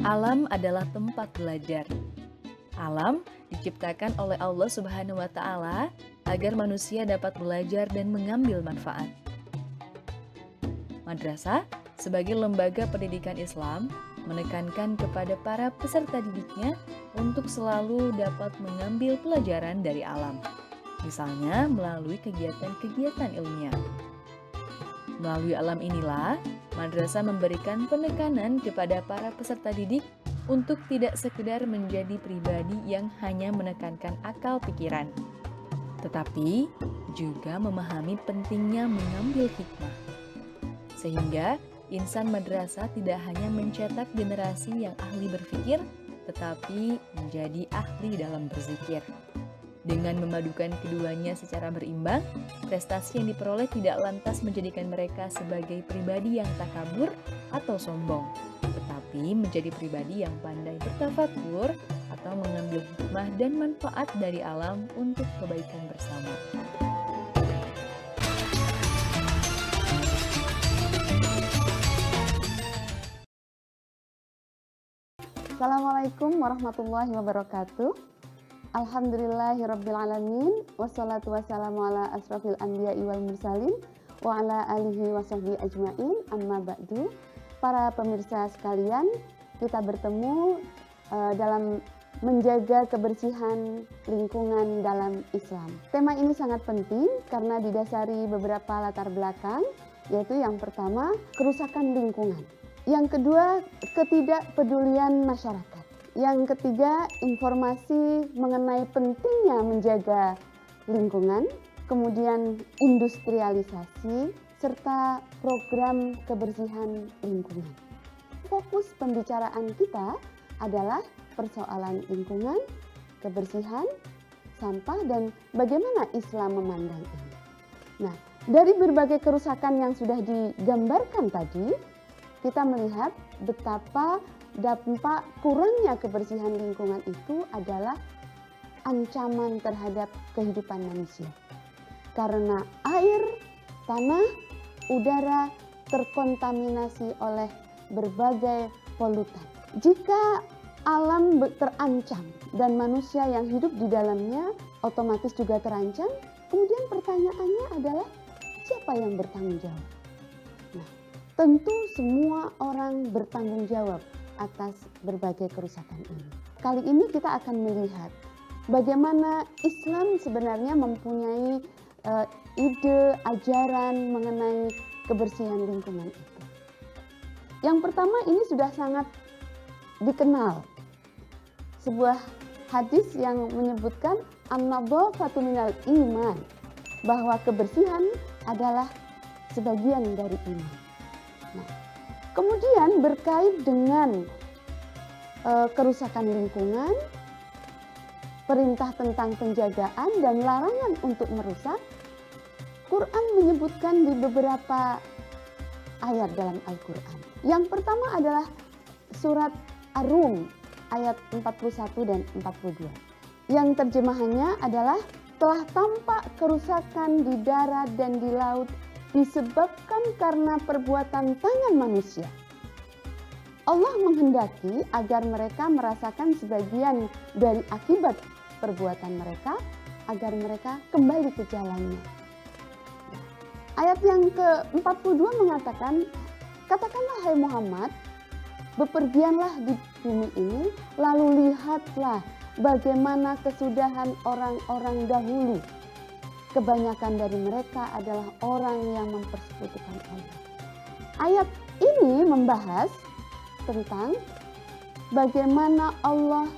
Alam adalah tempat belajar. Alam diciptakan oleh Allah Subhanahu wa Ta'ala agar manusia dapat belajar dan mengambil manfaat. Madrasah, sebagai lembaga pendidikan Islam, menekankan kepada para peserta didiknya untuk selalu dapat mengambil pelajaran dari alam. Misalnya melalui kegiatan-kegiatan ilmiah. Melalui alam inilah, madrasah memberikan penekanan kepada para peserta didik untuk tidak sekedar menjadi pribadi yang hanya menekankan akal pikiran, tetapi juga memahami pentingnya mengambil hikmah. Sehingga insan madrasah tidak hanya mencetak generasi yang ahli berpikir, tetapi menjadi ahli dalam berzikir. Dengan memadukan keduanya secara berimbang, prestasi yang diperoleh tidak lantas menjadikan mereka sebagai pribadi yang takabur atau sombong, tetapi menjadi pribadi yang pandai bertafakur atau mengambil hikmah dan manfaat dari alam untuk kebaikan bersama. Assalamualaikum warahmatullahi wabarakatuh. Alhamdulillahirrabbilalamin. Wassalatu wassalamu ala asrafil anbiya'i wal mursalin wa ala alihi wa sahbihi ajma'in, amma ba'du. Para pemirsa sekalian, kita bertemu dalam menjaga kebersihan lingkungan dalam Islam. Tema ini sangat penting karena didasari beberapa latar belakang, yaitu yang pertama, kerusakan lingkungan. Yang kedua, ketidakpedulian masyarakat. Yang ketiga, informasi mengenai pentingnya menjaga lingkungan, kemudian industrialisasi, serta program kebersihan lingkungan. Fokus pembicaraan kita adalah persoalan lingkungan, kebersihan, sampah, dan bagaimana Islam memandang ini. Nah, dari berbagai kerusakan yang sudah digambarkan tadi, kita melihat betapa dampak kurangnya kebersihan lingkungan itu adalah ancaman terhadap kehidupan manusia. Karena air, tanah, udara terkontaminasi oleh berbagai polutan. Jika alam terancam dan manusia yang hidup di dalamnya otomatis juga terancam, kemudian pertanyaannya adalah siapa yang bertanggung jawab? Nah, tentu semua orang bertanggung jawab atas berbagai kerusakan ini. Kali ini kita akan melihat bagaimana Islam sebenarnya mempunyai ide, ajaran mengenai kebersihan lingkungan itu. Yang pertama, ini sudah sangat dikenal. Sebuah hadis yang menyebutkan an-nadhafatu minal iman, bahwa kebersihan adalah sebagian dari iman. Nah, kemudian berkait dengan kerusakan lingkungan, perintah tentang penjagaan dan larangan untuk merusak, Quran menyebutkan di beberapa ayat dalam Al-Quran. Yang pertama adalah surat Ar-Rum ayat 41 dan 42. Yang terjemahannya adalah telah tampak kerusakan di darat dan di laut disebabkan karena perbuatan tangan manusia. Allah menghendaki agar mereka merasakan sebagian dari akibat perbuatan mereka, agar mereka kembali ke jalannya. Ayat yang ke-42 mengatakan, katakanlah hai Muhammad, bepergianlah di bumi ini, lalu lihatlah bagaimana kesudahan orang-orang dahulu. Kebanyakan dari mereka adalah orang yang mempersekutukan Allah. Ayat ini membahas tentang bagaimana Allah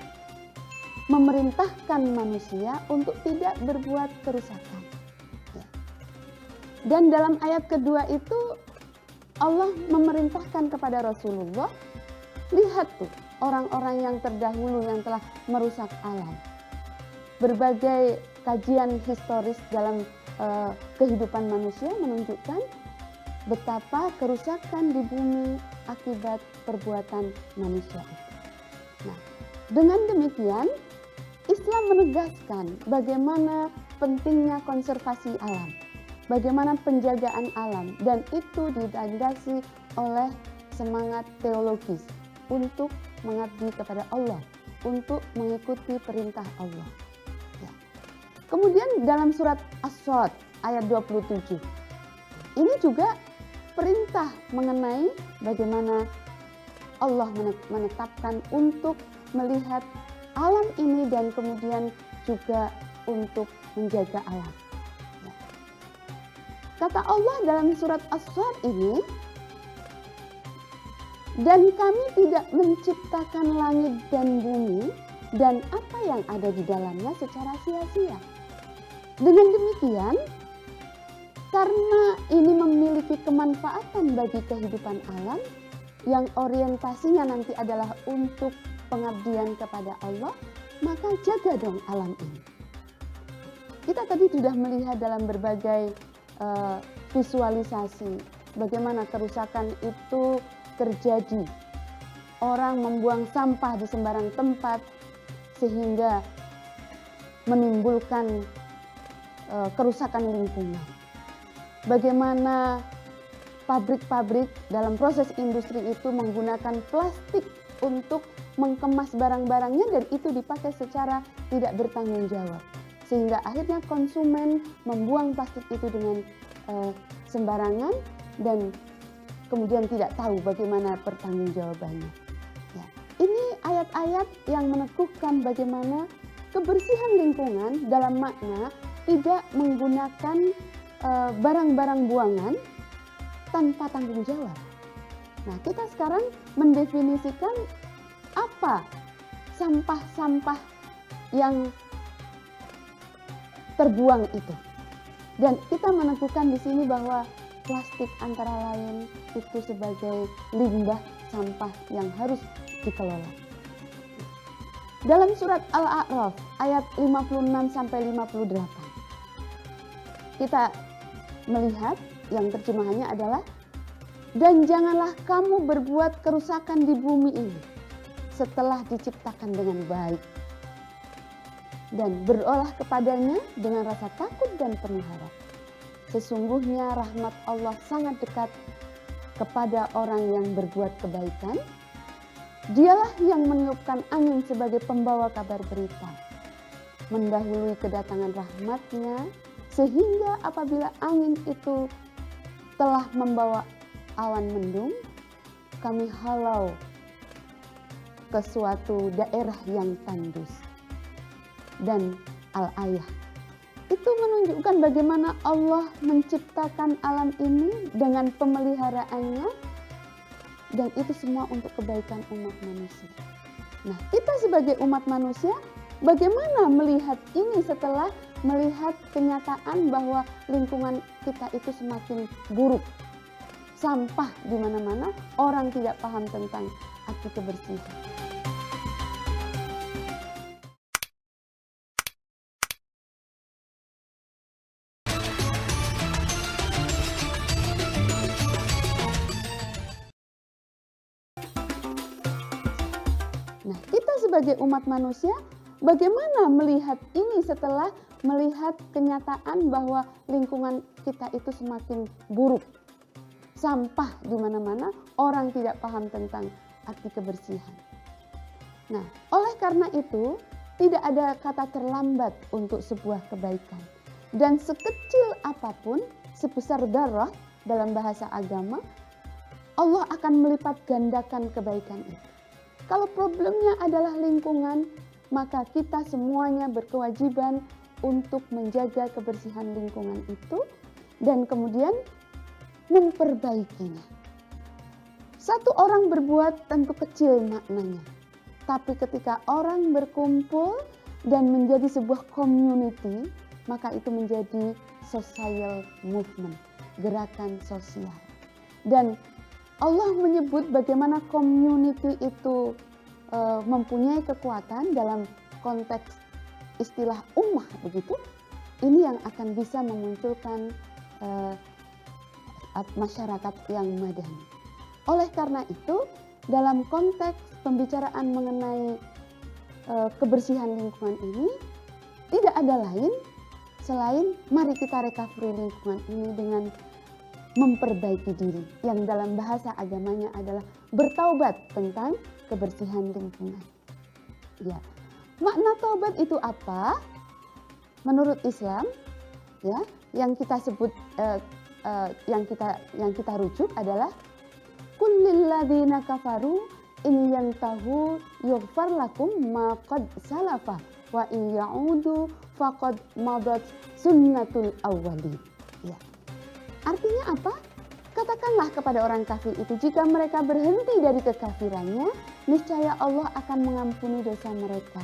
memerintahkan manusia untuk tidak berbuat kerusakan. Dan dalam ayat kedua itu Allah memerintahkan kepada Rasulullah, lihat tuh orang-orang yang terdahulu yang telah merusak alam. Berbagai kajian historis dalam kehidupan manusia menunjukkan betapa kerusakan di bumi akibat perbuatan manusia itu. Nah, dengan demikian Islam menegaskan bagaimana pentingnya konservasi alam, bagaimana penjagaan alam, dan itu dilandasi oleh semangat teologis untuk mengabdi kepada Allah, untuk mengikuti perintah Allah. Ya. Kemudian dalam surat As-Sadd ayat 27, ini juga perintah mengenai bagaimana Allah menetapkan untuk melihat alam ini dan kemudian juga untuk menjaga alam. Ya. Kata Allah dalam surat As-Sadd ini, dan kami tidak menciptakan langit dan bumi dan apa yang ada di dalamnya secara sia-sia. Dengan demikian, karena ini memiliki kemanfaatan bagi kehidupan alam yang orientasinya nanti adalah untuk pengabdian kepada Allah, maka jaga dong alam ini. Kita tadi sudah melihat dalam berbagai visualisasi bagaimana kerusakan itu terjadi. Orang membuang sampah di sembarang tempat sehingga menimbulkan kerusakan lingkungan. Bagaimana pabrik-pabrik dalam proses industri itu menggunakan plastik untuk mengemas barang-barangnya dan itu dipakai secara tidak bertanggung jawab. Sehingga akhirnya konsumen membuang plastik itu dengan sembarangan dan kemudian tidak tahu bagaimana pertanggungjawabannya. Ya. Ini ayat-ayat yang meneguhkan bagaimana kebersihan lingkungan dalam makna tidak menggunakan barang-barang buangan tanpa tanggung jawab. Nah, kita sekarang mendefinisikan apa sampah-sampah yang terbuang itu. Dan kita meneguhkan di sini bahwa plastik antara lain itu sebagai limbah sampah yang harus dikelola. Dalam surat Al-A'raf ayat 56 sampai 58. Kita melihat yang terjemahannya adalah, dan janganlah kamu berbuat kerusakan di bumi ini setelah diciptakan dengan baik, dan berolah kepadanya dengan rasa takut dan penuh harap. Sesungguhnya rahmat Allah sangat dekat kepada orang yang berbuat kebaikan. Dialah yang meniupkan angin sebagai pembawa kabar berita, mendahului kedatangan rahmatnya, sehingga apabila angin itu telah membawa awan mendung, kami halau ke suatu daerah yang tandus. Dan Al-Ayah itu menunjukkan bagaimana Allah menciptakan alam ini dengan pemeliharaannya, dan itu semua untuk kebaikan umat manusia. Nah, kita sebagai umat manusia bagaimana melihat ini setelah melihat kenyataan bahwa lingkungan kita itu semakin buruk. Sampah di mana-mana, orang tidak paham tentang arti kebersihan. Nah, kita sebagai umat manusia bagaimana melihat ini setelah melihat kenyataan bahwa lingkungan kita itu semakin buruk. Sampah di mana-mana, orang tidak paham tentang arti kebersihan. Nah, oleh karena itu, tidak ada kata terlambat untuk sebuah kebaikan. Dan sekecil apapun, sebesar darah dalam bahasa agama, Allah akan melipat gandakan kebaikan itu. Kalau problemnya adalah lingkungan, maka kita semuanya berkewajiban untuk menjaga kebersihan lingkungan itu dan kemudian memperbaikinya. Satu orang berbuat tentu kecil maknanya, tapi ketika orang berkumpul dan menjadi sebuah community, maka itu menjadi social movement, gerakan sosial. Dan Allah menyebut bagaimana community itu mempunyai kekuatan dalam konteks istilah ummah begitu. Ini yang akan bisa memunculkan masyarakat yang madani. Oleh karena itu, dalam konteks pembicaraan mengenai kebersihan lingkungan ini, tidak ada lain selain mari kita recovery lingkungan ini dengan memperbaiki diri, yang dalam bahasa agamanya adalah bertaubat tentang kebersihan lingkungan. Ya. Makna taubat itu apa? Menurut Islam, ya, yang kita sebut yang kita rujuk adalah kullil ladzina kafaru in yantahu yughfar lakum ma qad salafa wa in ya'udu faqad madat sunnatul awwalin. Ya. Artinya apa? Katakanlah kepada orang kafir itu, jika mereka berhenti dari kekafirannya, niscaya Allah akan mengampuni dosa mereka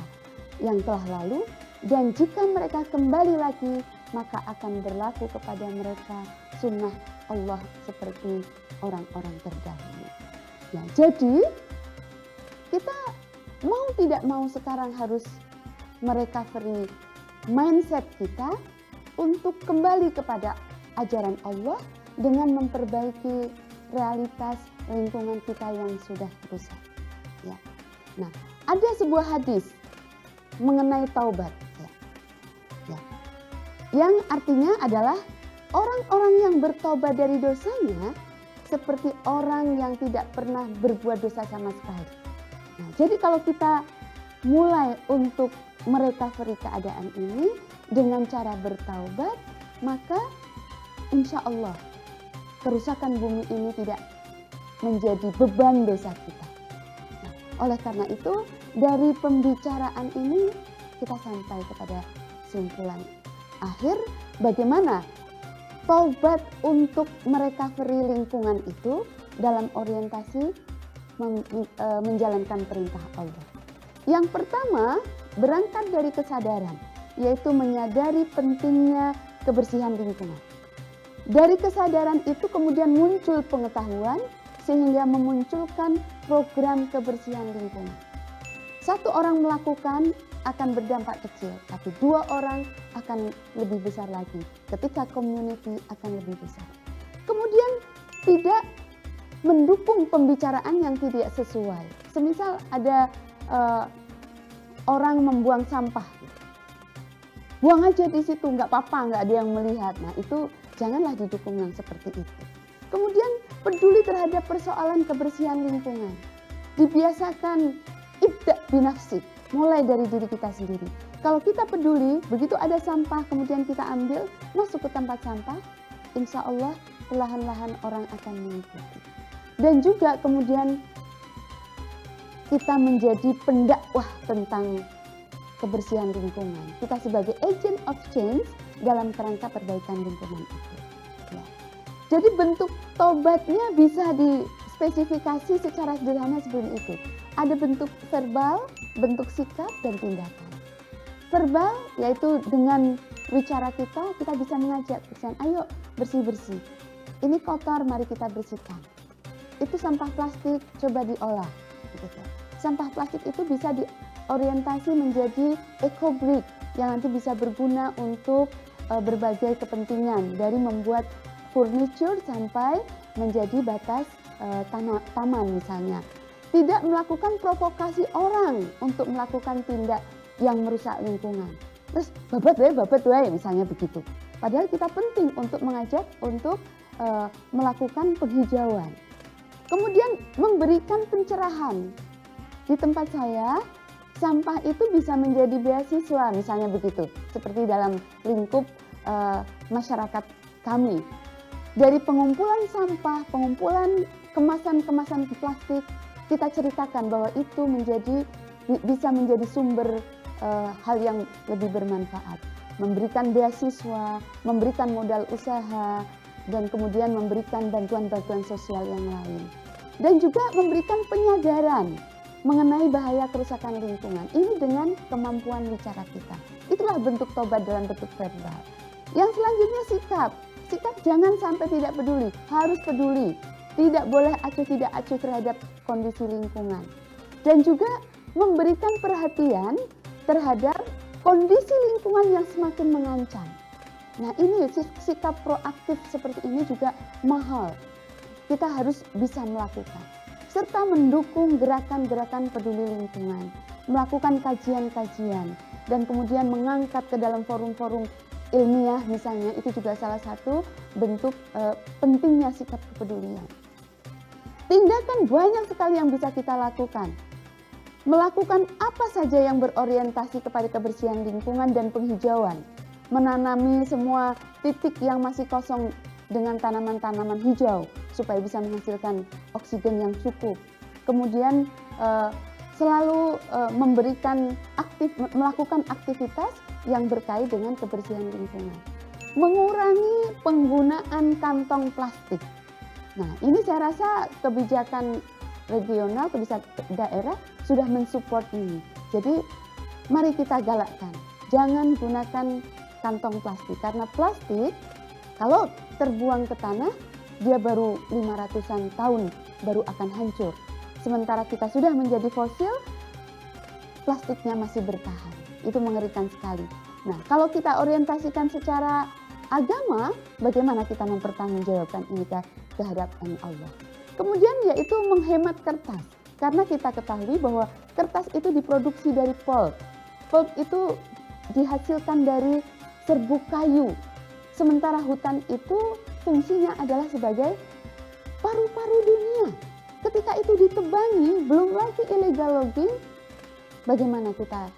yang telah lalu, dan jika mereka kembali lagi, maka akan berlaku kepada mereka sunnah Allah seperti orang-orang terdahulu. Ya, jadi kita mau tidak mau sekarang harus merecovery mindset kita untuk kembali kepada ajaran Allah dengan memperbaiki realitas lingkungan kita yang sudah rusak. Ya. Nah, ada sebuah hadis mengenai taubat, ya. Yang artinya adalah orang-orang yang bertobat dari dosanya seperti orang yang tidak pernah berbuat dosa sama sekali. Nah, jadi kalau kita mulai untuk merecovery keadaan ini dengan cara bertaubat, maka insya Allah kerusakan bumi ini tidak menjadi beban dosa kita. Nah, oleh karena itu, dari pembicaraan ini kita sampai kepada kesimpulan akhir bagaimana taubat untuk merecovery lingkungan itu dalam orientasi menjalankan perintah Allah. Yang pertama, berangkat dari kesadaran, yaitu menyadari pentingnya kebersihan lingkungan. Dari kesadaran itu kemudian muncul pengetahuan sehingga memunculkan program kebersihan lingkungan. Satu orang melakukan akan berdampak kecil, tapi dua orang akan lebih besar lagi. Ketika community akan lebih besar. Kemudian tidak mendukung pembicaraan yang tidak sesuai. Semisal ada orang membuang sampah, buang aja di situ, nggak apa-apa, nggak ada yang melihat. Nah itu janganlah didukung yang seperti itu. Kemudian peduli terhadap persoalan kebersihan lingkungan. Dibiasakan ibda binafsik, mulai dari diri kita sendiri. Kalau kita peduli, begitu ada sampah kemudian kita ambil, masuk ke tempat sampah, insya Allah perlahan-lahan orang akan mengikuti. Dan juga kemudian kita menjadi pendakwah tentang kebersihan lingkungan. Kita sebagai agent of change dalam kerangka perbaikan lingkungan itu. Ya. Jadi bentuk tobatnya bisa dispesifikasi secara sederhana seperti itu. Ada bentuk verbal, bentuk sikap, dan tindakan. Verbal yaitu dengan bicara kita bisa mengajak, ayo bersih-bersih. Ini kotor, mari kita bersihkan. Itu sampah plastik, coba diolah. Gitu. Sampah plastik itu bisa diorientasi menjadi eco-brick yang nanti bisa berguna untuk berbagai kepentingan, dari membuat furniture sampai menjadi batas taman misalnya. Tidak melakukan provokasi orang untuk melakukan tindak yang merusak lingkungan. Terus babat wae misalnya begitu. Padahal kita penting untuk mengajak untuk melakukan penghijauan. Kemudian memberikan pencerahan. Di tempat saya, sampah itu bisa menjadi beasiswa misalnya begitu. Seperti dalam lingkup masyarakat kami. Dari pengumpulan sampah, pengumpulan kemasan-kemasan plastik, kita ceritakan bahwa itu bisa menjadi sumber hal yang lebih bermanfaat. Memberikan beasiswa, memberikan modal usaha, dan kemudian memberikan bantuan-bantuan sosial yang lain. Dan juga memberikan penyadaran mengenai bahaya kerusakan lingkungan. Ini dengan kemampuan bicara kita. Itulah bentuk tobat dalam bentuk verbal. Yang selanjutnya sikap. Sikap jangan sampai tidak peduli, harus peduli. Tidak boleh acuh tidak acuh terhadap kondisi lingkungan. Dan juga memberikan perhatian terhadap kondisi lingkungan yang semakin mengancam. Nah ini sikap proaktif seperti ini juga mahal. Kita harus bisa melakukan. Serta mendukung gerakan-gerakan peduli lingkungan. Melakukan kajian-kajian. Dan kemudian mengangkat ke dalam forum-forum ilmiah misalnya. Itu juga salah satu bentuk pentingnya sikap kepedulian. Tindakan banyak sekali yang bisa kita lakukan. melakukan apa saja yang berorientasi kepada kebersihan lingkungan dan penghijauan, menanami semua titik yang masih kosong dengan tanaman-tanaman hijau supaya bisa menghasilkan oksigen yang cukup. Kemudian selalu melakukan aktivitas yang berkait dengan kebersihan lingkungan. Mengurangi penggunaan kantong plastik. Nah, ini saya rasa kebijakan regional, kebijakan daerah sudah mensupport ini. Jadi mari kita galakkan, jangan gunakan kantong plastik karena plastik kalau terbuang ke tanah dia baru 500-an tahun baru akan hancur. Sementara kita sudah menjadi fosil, plastiknya masih bertahan. Itu mengerikan sekali. Nah, kalau kita orientasikan secara agama, bagaimana kita mempertanggungjawabkan ini ke hadapan Allah. Kemudian yaitu menghemat kertas. Karena kita ketahui bahwa kertas itu diproduksi dari pulp. Pulp itu dihasilkan dari serbuk kayu. Sementara hutan itu fungsinya adalah sebagai paru-paru dunia. Ketika itu ditebangi, belum lagi illegal logging, bagaimana kita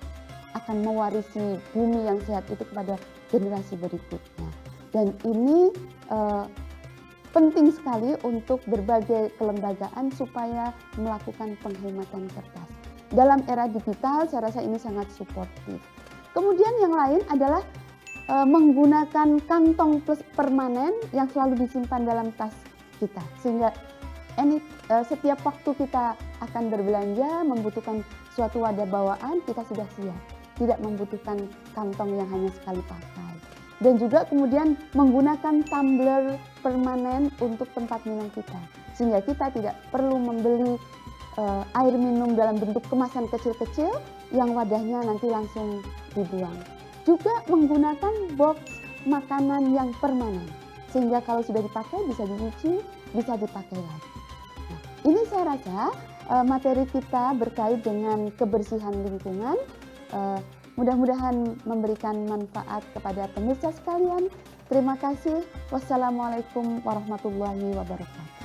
akan mewarisi bumi yang sehat itu kepada generasi berikutnya. Dan ini penting sekali untuk berbagai kelembagaan supaya melakukan penghematan kertas. Dalam era digital saya rasa ini sangat suportif. Kemudian yang lain adalah menggunakan kantong permanen yang selalu disimpan dalam tas kita. Sehingga setiap waktu kita akan berbelanja membutuhkan suatu wadah bawaan, kita sudah siap. Tidak membutuhkan kantong yang hanya sekali pakai. Dan juga kemudian menggunakan tumbler permanen untuk tempat minum kita. Sehingga kita tidak perlu membeli air minum dalam bentuk kemasan kecil-kecil yang wadahnya nanti langsung dibuang. Juga menggunakan box makanan yang permanen. Sehingga kalau sudah dipakai bisa dicuci, bisa dipakai lagi. Nah, ini saya rasa materi kita berkait dengan kebersihan lingkungan. Mudah-mudahan memberikan manfaat kepada pemirsa sekalian. Terima kasih. Wassalamualaikum warahmatullahi wabarakatuh.